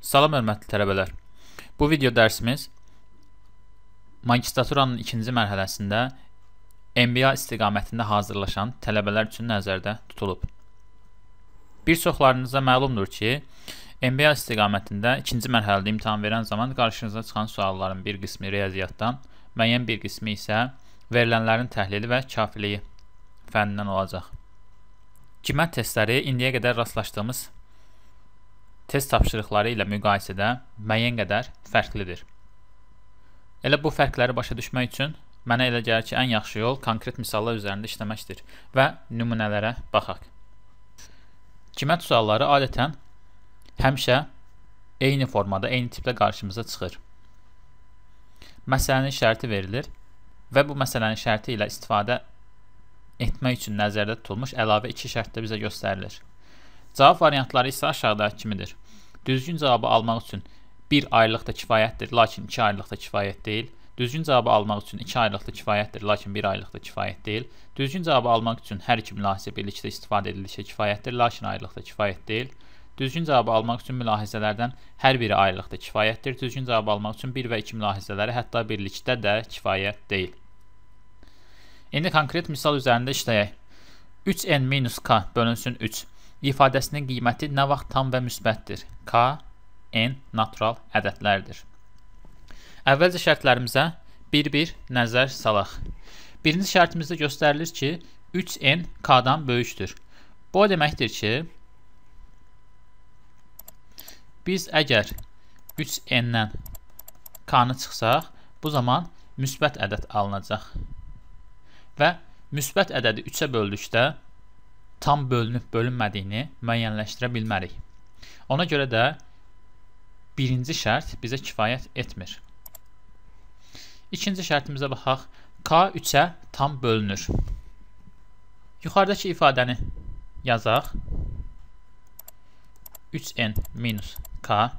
Salam hörmətli tələbələr. Bu video dərsimiz magistraturanın ikinci mərhələsində MBA istiqamətində hazırlaşan tələbələr üçün nəzərdə tutulub. Bir çoxlarınıza məlumdur ki, MBA istiqamətində ikinci mərhələdə imtahan verən zaman qarşınıza çıxan sualların bir qismi riyaziyyatdan, müəyyən bir qismi isə verilənlərin təhlili və kafiliyi fənnindən olacaq. Qiymət testləri indiyə qədər rastlaşdığımız test tapşırıqları ilə müqayisədə müəyyən qədər fərqlidir. Elə bu fərqləri başa düşmək üçün mənə elə gəlir ki, ən yaxşı yol konkret misallar üzərində işləməkdir və nümunələrə baxaq. Qiymət sualları adətən həmişə eyni formada, eyni tiplə qarşımıza çıxır. Məsələnin şərti verilir və bu məsələnin şərti ilə istifadə etmək üçün nəzərdə tutulmuş əlavə iki şərt də bizə göstərilir. Cavab variantları isə aşağıdakı kimidir. Düzgün cavabı almaq üçün 1 ayrılıqda kifayətdir, lakin 2 ayrılıqda kifayət deyil. Düzgün cavabı almaq üçün 2 ayrılıqda kifayətdir, lakin 1 ayrılıqda kifayət deyil. Düzgün cavabı almaq üçün hər iki mülahizə birlikdə istifadə edildikcə kifayətdir, lakin ayrılıqda kifayət deyil. Düzgün cavabı almaq üçün mülahizələrdən hər biri ayrılıqda kifayətdir. Düzgün cavabı almaq üçün 1 və 2 mülahizələri hətta birlikdə də kifayət deyil. İndi konkret misal üzərində işləyək. 3n-k bölünsün 3 ifadəsinin qiyməti nə vaxt tam və müsbətdir? K, n natural ədədlərdir. Əvvəlcə şərtlərimizə bir-bir nəzər salaq. Birinci şərtimizdə göstərilir ki, 3n k-dan böyükdür. Bu o deməkdir ki, biz əgər 3n-dən k-nı çıxsaq, bu zaman müsbət ədəd alınacaq. Və müsbət ədədi 3-ə böldükdə tam bölünüb bölünmədiyini müəyyənləşdirə bilmərik. Ona görə də birinci şərt bizə kifayət etmir. İkinci şərtimizə baxaq. K 3-ə tam bölünür. Yuxarıdakı ifadəni yazaq. 3n minus k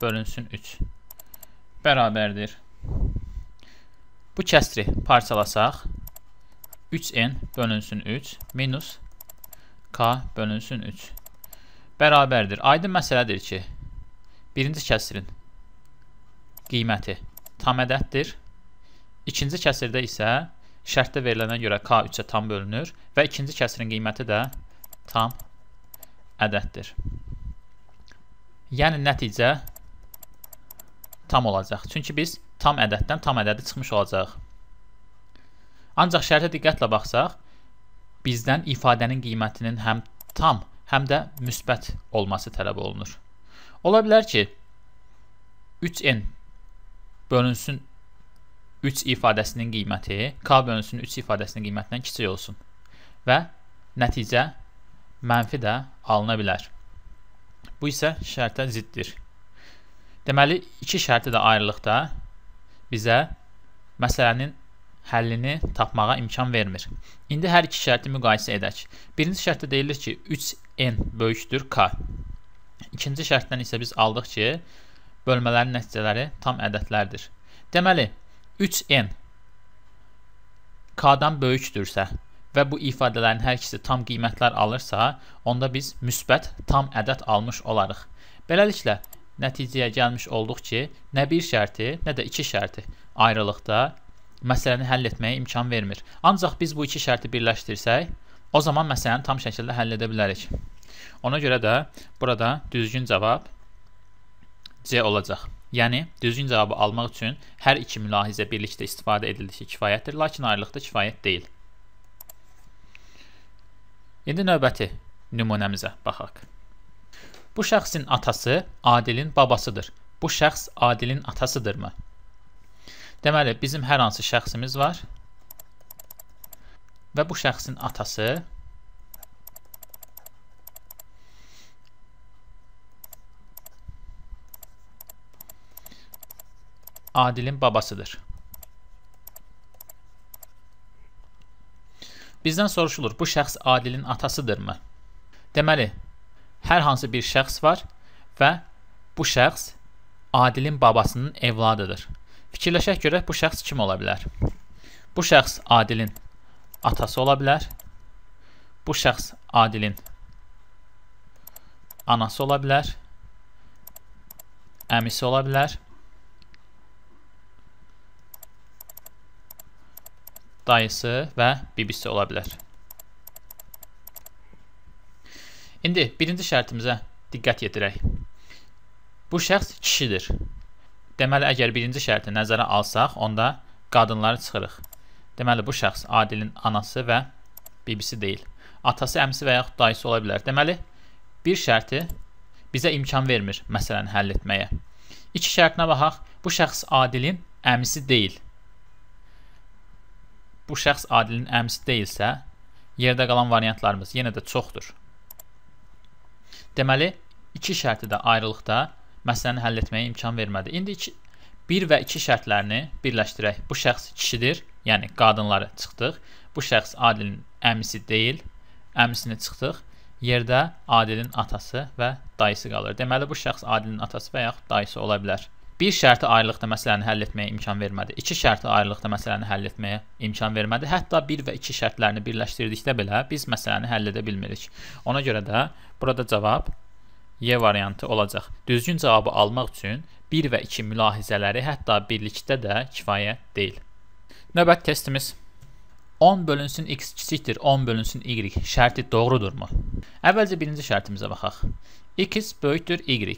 bölünsün 3 bərabərdir. Bu kəsri parçalasaq, 3n bölünsün 3 minus k bölünsün 3 bərabərdir. Aydın məsələdir ki, birinci kəsirin qiyməti tam ədəddir. İkinci kəsirdə isə şərtdə verilənə görə k 3-ə tam bölünür və ikinci kəsirin qiyməti də tam ədəddir. Yəni nəticə tam olacaq. Çünki biz tam ədəddən tam ədədi çıxmış olacaq. Ancaq şərtə diqqətlə baxsaq, bizdən ifadənin qiymətinin həm tam, həm də müsbət olması tələb olunur. Ola bilər ki, 3n bölünsün 3 ifadəsinin qiyməti k bölünsün 3 ifadəsinin qiymətindən kiçik olsun və nəticə mənfi də alına bilər. Bu isə şərtə ziddir. Deməli, iki şərti də ayrılıqda bizə məsələnin həllini tapmağa imkan vermir. İndi hər iki şərti müqayisə edək. Birinci şərtdə deyilir ki, 3n böyükdür k. İkinci şərtdən isə biz aldıq ki, bölmələrin nəticələri tam ədədlərdir. Deməli, 3n k-dan böyükdürsə və bu ifadələrin hər ikisi tam qiymətlər alırsa, onda biz müsbət tam ədəd almış olarıq. Beləliklə, nəticəyə gəlmiş olduq ki, nə bir şərti, nə də iki şərti ayrılıqda məsələni həll etməyə imkan vermir. Ancaq biz bu iki şərti birləşdirsək, o zaman məsələni tam şəkildə həll edə bilərik. Ona görə də burada düzgün cavab C olacaq. Yəni, düzgün cavabı almaq üçün hər iki mülahizə birlikdə istifadə edildikcə kifayətdir, lakin ayrılıqda kifayət deyil. İndi növbəti nümunəmizə baxaq. Bu şəxsin atası Adilin babasıdır. Bu şəxs Adilin atasıdırmı? Deməli, bizim hər hansı şəxsimiz var və bu şəxsin atası Adilin babasıdır. Bizdən soruşulur, bu şəxs Adilin atasıdırmı? Deməli, hər hansı bir şəxs var və bu şəxs Adilin babasının evladıdır. Fikirləşək görək, bu şəxs kim ola bilər? Bu şəxs Adilin atası ola bilər. Bu şəxs Adilin anası ola bilər. əmisi ola bilər. Dayısı və bibisi ola bilər. İndi birinci şərtimizə diqqət yetirək. Bu şəxs kişidir. Deməli, əgər birinci şərti nəzərə alsaq, onda qadınları çıxırıq. Deməli, bu şəxs Adilin anası və bibisi deyil. Atası, əmisi və yaxud dayısı ola bilər. Deməli, bir şərti bizə imkan vermir məsələni həll etməyə. İki şərtinə baxaq. Bu şəxs Adilin əmisi deyil. Bu şəxs Adilin əmisi deyilsə, yerdə qalan variantlarımız yenə də çoxdur. Deməli, iki şərti də ayrılıqda məsələni həll etməyə imkan vermədi. İndi 1 və 2 şərtlərini birləşdirək. Bu şəxs kişidir, yəni qadınları çıxdıq. Bu şəxs Adilin əmisi deyil, əmisini çıxdıq. Yerdə Adilin atası və dayısı qalır. Deməli, bu şəxs Adilin atası və yaxud dayısı ola bilər. Bir şərti ayrılıqda məsələni həll etməyə imkan vermədi. İki şərti ayrılıqda məsələni həll etməyə imkan vermədi. Hətta 1 və 2 şərtlərini birləşdirdikdə belə biz məsələni həll edə bilmirik. Ona görə də burada cavab Y variantı olacaq. Düzgün cavabı almaq üçün 1 və 2 mülahizələri hətta birlikdə də kifayət deyil. Növbəti testimiz. 10 bölünsün x kiçikdir 10 bölünsün y şərti doğrudurmu? Əvvəlcə birinci şərtimizə baxaq. X böyükdür y.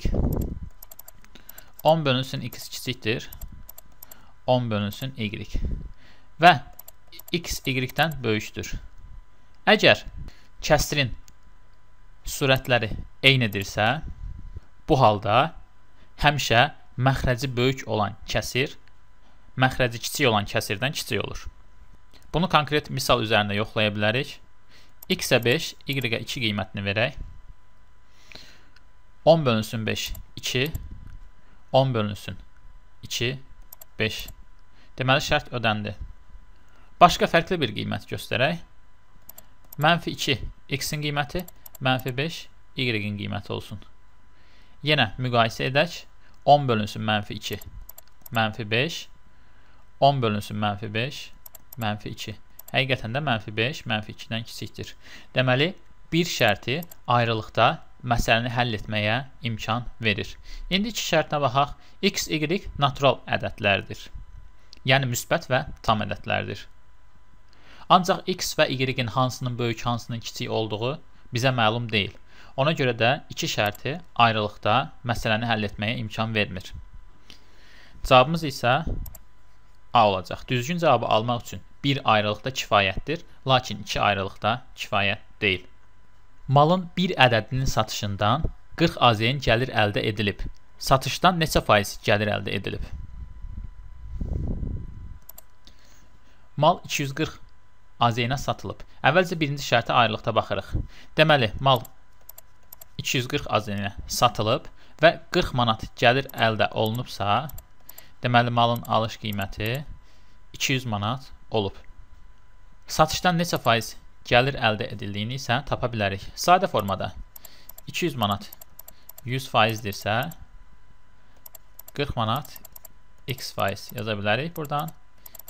10 bölünsün x kiçikdir 10 bölünsün y. Və x y-dən böyükdür. Əgər kəsrin surətləri eynidirsə, bu halda həmişə məxrəci böyük olan kəsir, məxrəci kiçik olan kəsirdən kiçik olur. Bunu konkret misal üzərində yoxlaya bilərik. X-ə 5, y-ə 2 qiymətini verək. 10 bölünsün 5, 2. 10 bölünsün 2, 5. Deməli, şərt ödəndi. Başqa fərqli bir qiymət göstərək. Mənfi 2, x-in qiyməti, mənfi 5, y-in qiyməti olsun. Yenə müqayisə edək. 10 bölünsün mənfi 2, mənfi 5. 10 bölünsün mənfi 5, mənfi 2. Həqiqətən də mənfi 5, mənfi 2-dən kiçikdir. Deməli, bir şərti ayrılıqda məsələni həll etməyə imkan verir. İndi iki şərtinə baxaq. X, y natural ədədlərdir. Yəni, müsbət və tam ədədlərdir. Ancaq x və y-in hansının böyük, hansının kiçik olduğu bizə məlum deyil. Ona görə də iki şərti ayrılıqda məsələni həll etməyə imkan vermir. Cavabımız isə A olacaq. Düzgün cavabı almaq üçün bir ayrılıqda kifayətdir, lakin iki ayrılıqda kifayət deyil. Malın bir ədədinin satışından 40 AZN gəlir əldə edilib. Satışdan neçə faiz gəlir əldə edilib? Mal 240 AZN-ə satılıb. Əvvəlcə birinci şərtə ayrılıqda baxırıq. Deməli, mal 240 AZN-ə satılıb və 40 manat gəlir əldə olunubsa, deməli, malın alış qiyməti 200 manat olub. Satışdan neçə faiz gəlir əldə edildiyini isə tapa bilərik. Sadə formada 200 manat 100%dirsə 40 manat x faiz yaza bilərik. Buradan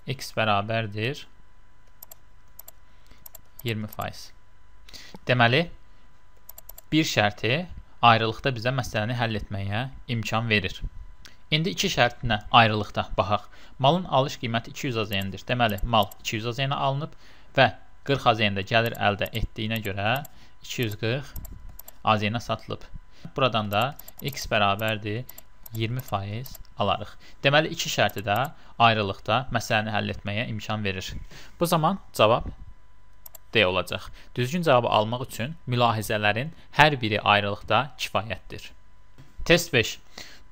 x bərabərdir 20%. Deməli, bir şərti ayrılıqda bizə məsələni həll etməyə imkan verir. İndi iki şərtinə ayrılıqda baxaq. Malın alış qiyməti 200 AZN-dir. Deməli, mal 200 AZN alınıb və 40 AZN-də gəlir əldə etdiyinə görə 240 AZN satılıb. Buradan da x bərabərdir 20% alarıq. Deməli, iki şərti də ayrılıqda məsələni həll etməyə imkan verir. Bu zaman cavab D olacaq. Düzgün cavabı almaq üçün mülahizələrin hər biri ayrılıqda kifayətdir. Test 5.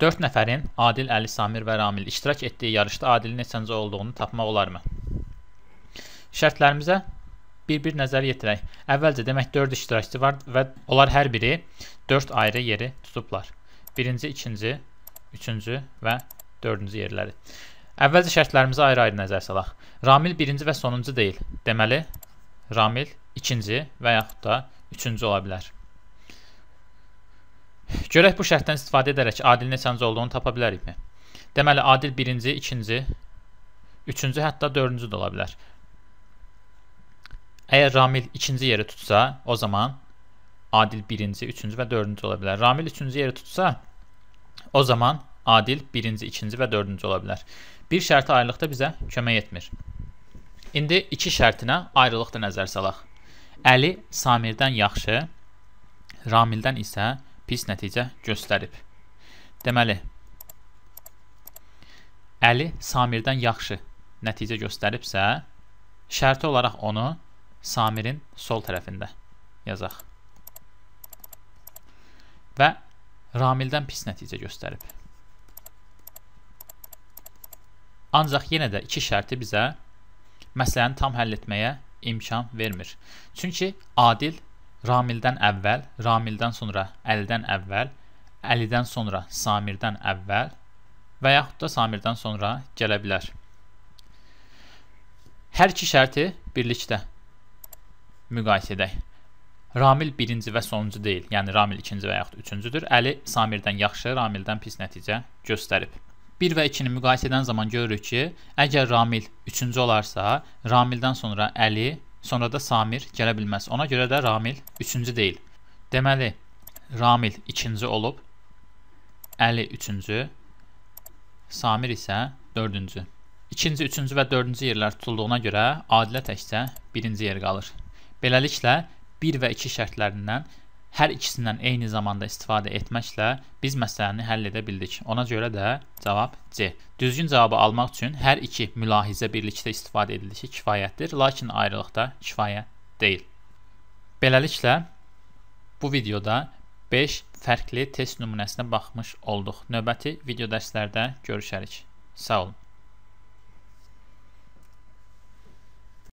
4 nəfərin Adil, Əli, Samir və Ramil iştirak etdiyi yarışda Adilin neçənci olduğunu tapmaq olarmı? Şərtlərimizə bir-bir nəzər yetirək. Əvvəlcə demək 4 iştirakçı var və onlar hər biri 4 ayrı yeri tutublar. Birinci, ikinci, üçüncü və dördüncü yerləri. Əvvəlcə şərtlərimizə ayrı-ayrı nəzər salaq. Ramil birinci və sonuncu deyil. Deməli, Ramil ikinci və yaxud da üçüncü ola bilər. Görək bu şərtdən istifadə edərək Adil neçənci olduğunu tapa bilərikmi? Deməli, Adil birinci, ikinci, üçüncü, hətta dördüncü də ola bilər. Əgər Ramil ikinci yeri tutsa, o zaman Adil birinci, üçüncü və dördüncü ola bilər. Ramil üçüncü yeri tutsa, o zaman adil birinci, ikinci və dördüncü ola bilər. Bir şərti ayrılıqda bizə kömək etmir. İndi iki şərtinə ayrılıqda nəzər salaq. Əli Samirdən yaxşı, Ramildən isə pis nəticə göstərib. Deməli, Əli Samirdən yaxşı nəticə göstəribsə, şərti olaraq onu Samirin sol tərəfində yazaq. Və Ramildən pis nəticə göstərib. Ancaq yenə də iki şərti bizə məsələni tam həll etməyə imkan vermir. Çünki adil Ramildən əvvəl, Ramildən sonra Əlidən əvvəl, Əlidən sonra Samirdən əvvəl və yaxud da Samirdən sonra gələ bilər. Hər iki şərti birlikdə müqayisə edək. Ramil birinci və sonuncu deyil, yəni Ramil ikinci və yaxud üçüncüdür. Əli Samirdən yaxşı, Ramildən pis nəticə göstərib. 1 və 2-ni müqayisə edən zaman görürük ki, əgər Ramil üçüncü olarsa, Ramildən sonra Əli, sonra da Samir gələ bilməz. Ona görə də Ramil üçüncü deyil. Deməli, Ramil ikinci olub, Əli üçüncü, Samir isə dördüncü. İkinci, üçüncü və dördüncü yerlər tutulduğuna görə adilə təkcə birinci yer qalır. Beləliklə, 1 və 2 şərtlərindən hər ikisindən eyni zamanda istifadə etməklə biz məsələni həll edə bildik. Ona görə də cavab C. Düzgün cavabı almaq üçün hər iki mülahizə birlikdə istifadə edildikcə kifayətdir, lakin ayrılıqda kifayət deyil. Beləliklə, bu videoda 5 fərqli test nümunəsinə baxmış olduq. Növbəti video dərslərdə görüşərik. Sağ olun.